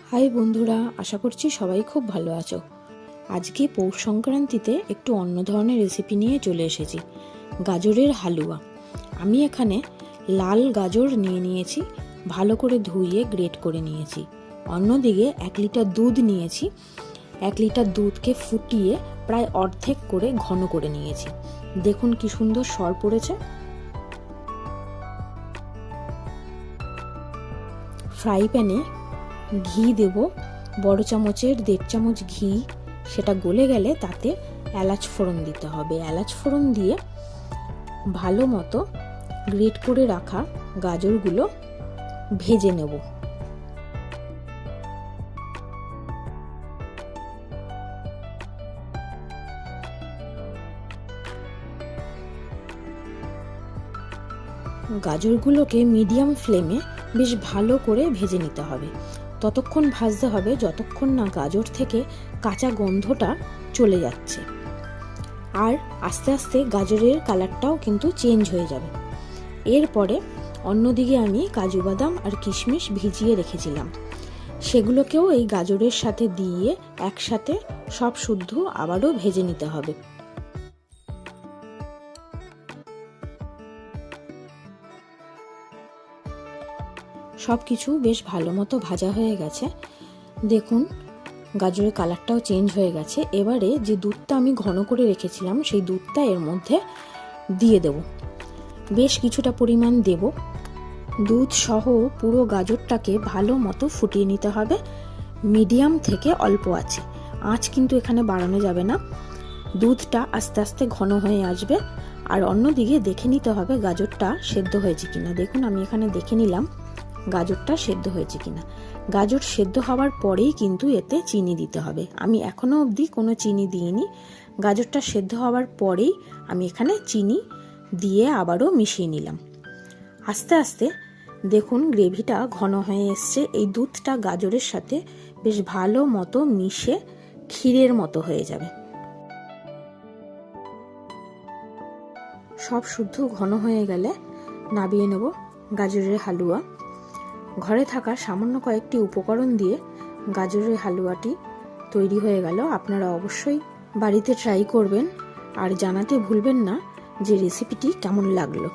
High বন্ধুরা, আশা করছি সবাই খুব ভালো আছো। আজকে পৌষ সংক্রান্তিতে একটু অন্য ধরনের রেসিপি নিয়ে চলে এসেছি, গাজরের হালুয়া। আমি এখানে লাল গাজর নিয়ে নিয়েছি, ভালো করে ধুয়ে গ্রেট করে নিয়েছি। অন্যদিকে 1 লিটার দুধ নিয়েছি। 1 লিটার দুধকে ফুটিয়ে প্রায় অর্ধেক করে ঘন করে নিয়েছি। দেখুন কি সুন্দর সর পড়েছে। ফ্রাই প্যানে ঘি দেব, বড় চামচের 1.5 চামচ ঘি। সেটা গলে গেলে তাতে এলাচ ফোড়ন দিতে হবে। এলাচ ফোড়ন দিয়ে ভালো মতো গ্রেট করে রাখা গাজরগুলো ভেজে নেব। গাজরগুলোকে মিডিয়াম ফ্লেমে বেশ ভালো করে ভেজে নিতে হবে। ততক্ষণ ভাজতে হবে যতক্ষণ না গাজর থেকে কাঁচা গন্ধটা চলে যাচ্ছে। আর আস্তে আস্তে গাজরের কালারটাও কিন্তু চেঞ্জ হয়ে যাবে। এরপরে অন্যদিকে আমি কাজু বাদাম আর কিশমিশ ভিজিয়ে রেখেছিলাম, সেগুলোকেও এই গাজরের সাথে দিয়ে একসাথে সব শুদ্ধ আবারও ভেজে নিতে হবে। সব কিছু বেশ ভালো মতো ভাজা হয়ে গেছে। দেখুন গাজরের কালারটাও চেঞ্জ হয়ে গেছে। এবারে যে দুধটা আমি ঘন করে রেখেছিলাম সেই দুধটা এর মধ্যে দিয়ে দেব। বেশ কিছুটা পরিমাণ দেব। দুধ সহ পুরো গাজরটাকে ভালো মতো ফুটিয়ে নিতে হবে, মিডিয়াম থেকে অল্প আছে। আঁচ কিন্তু এখানে বাড়ানো যাবে না। দুধটা আস্তে আস্তে ঘন হয়ে আসবে। আর অন্যদিকে দেখে নিতে হবে গাজরটা সেদ্ধ হয়েছে কিনা। দেখুন আমি এখানে দেখে নিলাম গাজরটা সেদ্ধ হয়েছে কিনা। গাজর সেদ্ধ হওয়ার পরেই কিন্তু এতে চিনি দিতে হবে। আমি এখনো অবধি কোনো চিনি দিইনি। গাজরটা সেদ্ধ হওয়ার পরেই আমি এখানে চিনি দিয়ে আবারও মিশিয়ে নিলাম। আস্তে আস্তে দেখুন গ্রেভিটা ঘন হয়ে এসছে। এই দুধটা গাজরের সাথে বেশ ভালো মতো মিশে ক্ষীরের মতো হয়ে যাবে। সব শুদ্ধ ঘন হয়ে গেলে নামিয়ে নেব গাজরের হালুয়া। ঘরে থাকা সামান্য কয়েকটি উপকরণ দিয়ে গাজরের হালুয়াটি তৈরি হয়ে গেল। আপনারা অবশ্যই বাড়িতে ট্রাই করবেন আর জানাতে ভুলবেন না যে রেসিপিটি কেমন লাগলো।